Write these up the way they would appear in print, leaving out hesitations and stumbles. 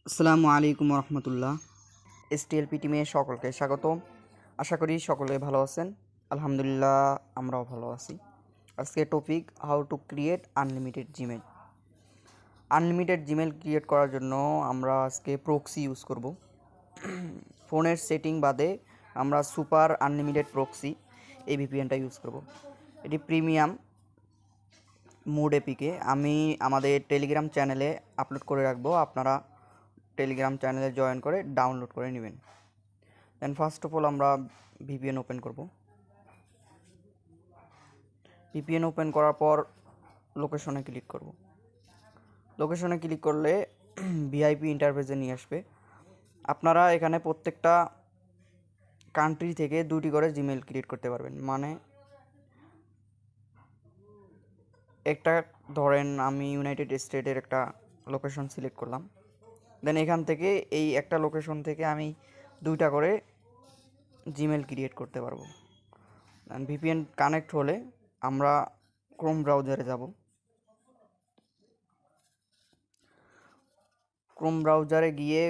আসসালামু আলাইকুম রহমতুল্লাহ। এসটিএলপি টিমে সকলকে স্বাগত। আশা করি সকলে ভালো আছেন। আলহামদুলিল্লাহ, আমরাও ভালো আছি। আজকে topic how to create unlimited Gmail. Unlimited Gmail create করার জন্য আমরা আজকে প্রক্সি ইউজ করব। ফোনের সেটিং বাদে আমরা সুপার আনলিমিটেড প্রক্সি এই ভিপিএনটা ইউজ করব। এটি প্রিমিয়াম মোড এপিকে আমি আমাদের টেলিগ্রাম চ্যানেলে আপলোড করে রাখবো। আপনারা টেলিগ্রাম চ্যানেলে জয়েন করে ডাউনলোড করে নেবেন। দেন ফার্স্ট অফ অল আমরা ভিপিএন ওপেন করব। ভিপিএন ওপেন করার পর লোকেশনে ক্লিক করব। লোকেশনে ক্লিক করলে ভিআইপি ইন্টারফেসে নিয়ে আসবে। আপনারা এখানে প্রত্যেকটা কান্ট্রি থেকে 2টি করে জিমেল ক্রিয়েট করতে পারবেন। মানে একটা ধরেন আমি ইউনাইটেড স্টেটের একটা লোকেশন সিলেক্ট করলাম। দেন এখান থেকে এই একটা লোকেশন থেকে আমি 2টা করে জিমেল ক্রিয়েট করতে পারবো। ভিপিএন কানেক্ট হলে আমরা ক্রোম ব্রাউজারে যাব। ক্রোম ব্রাউজারে গিয়ে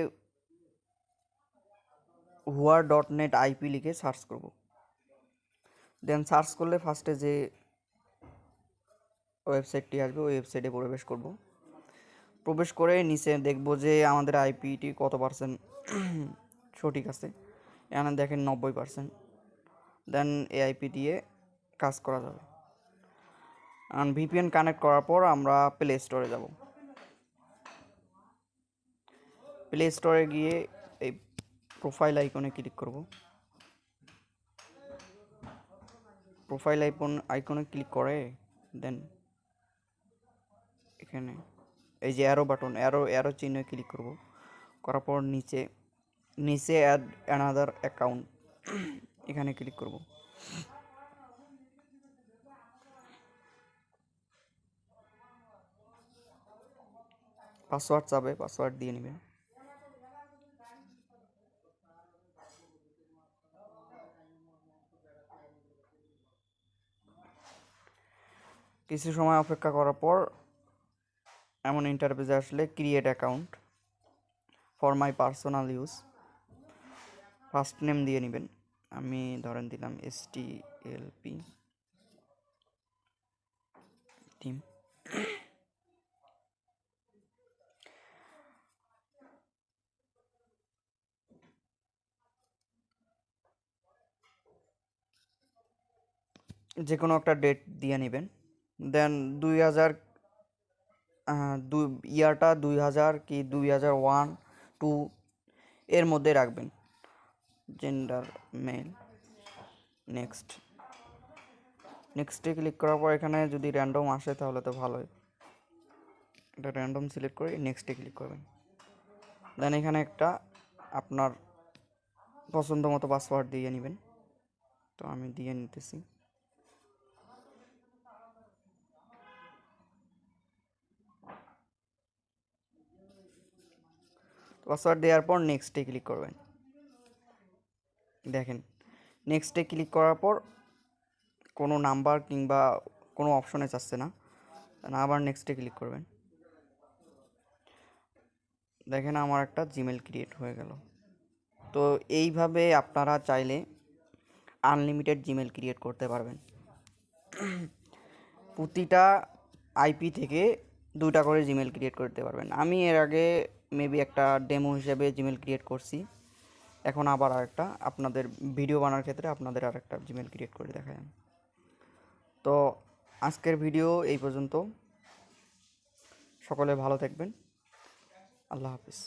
হুয়ার.নেট আইপি লিখে সার্চ করব। দেন সার্চ করলে ফার্স্টে যে ওয়েবসাইটটি আসবে ওই ওয়েবসাইটে প্রবেশ করে নিচে দেখব যে আমাদের আইপিটি কত পার্সেন্ট সঠিক আছে। এখানে দেখেন 90%। দেন এই আইপি দিয়ে কাজ করা যাবে। আর ভিপিএন কানেক্ট করার পর আমরা প্লে স্টোরে যাব। প্লে স্টোরে গিয়ে এই প্রোফাইল আইকনে ক্লিক করব। প্রোফাইল আইকনে ক্লিক করে দেন এখানে এই যে অ্যারো বাটন অ্যারো চিহ্নে ক্লিক করব। করার পর নিচে অ্যাড অ্যানাদার অ্যাকাউন্ট এখানে ক্লিক করব। পাসওয়ার্ড চাবে, পাসওয়ার্ড দিয়ে নেবেন। কিছু সময় অপেক্ষা করার পর এমন ইন্টারফেসে আসলে create account for my personal use first name দিয়ে নেবেন। আমি ধরেন দিলাম এসটিএলপি টিম। যে কোনো একটা ডেট দিয়ে নেবেন। দেন 2000 ইয়ারটা 2000 কি 2001 2 এর মধ্যে রাখবেন। Gender mail. নেক্সটে ক্লিক করার পর এখানে যদি র্যান্ডম আসে তাহলে তো ভালোই। এটা র্যান্ডম সিলেক্ট করে নেক্সটে ক্লিক করবেন। দেন এখানে একটা আপনার পছন্দ মতো পাসওয়ার্ড দিয়ে নেবেন। তো আমি দিয়ে নিতেছি। পাসওয়ার্ড দেওয়ার পর নেক্সটে ক্লিক করবেন। দেখেন নেক্সটে ক্লিক করার পর কোনো নাম্বার কিংবা কোনো অপশনে চাচ্ছে না। আবার নেক্সটে ক্লিক করবেন। দেখেন আমার একটা জিমেল ক্রিয়েট হয়ে গেল। তো এইভাবে আপনারা চাইলে আনলিমিটেড জিমেল ক্রিয়েট করতে পারবেন। প্রতিটা আইপি থেকে 2টা করে জিমেল ক্রিয়েট করতে পারবেন। আমি এর আগে মেবি একটা ডেমো হিসেবে জিমেল ক্রিয়েট করছি। এখন আবার আরেকটা আপনাদের ভিডিও বানানোর ক্ষেত্রে আপনাদের আরেকটা জিমেল ক্রিয়েট করে দেখালাম। তো আজকের ভিডিও এই পর্যন্ত। সকলে ভালো থাকবেন। আল্লাহ হাফিজ।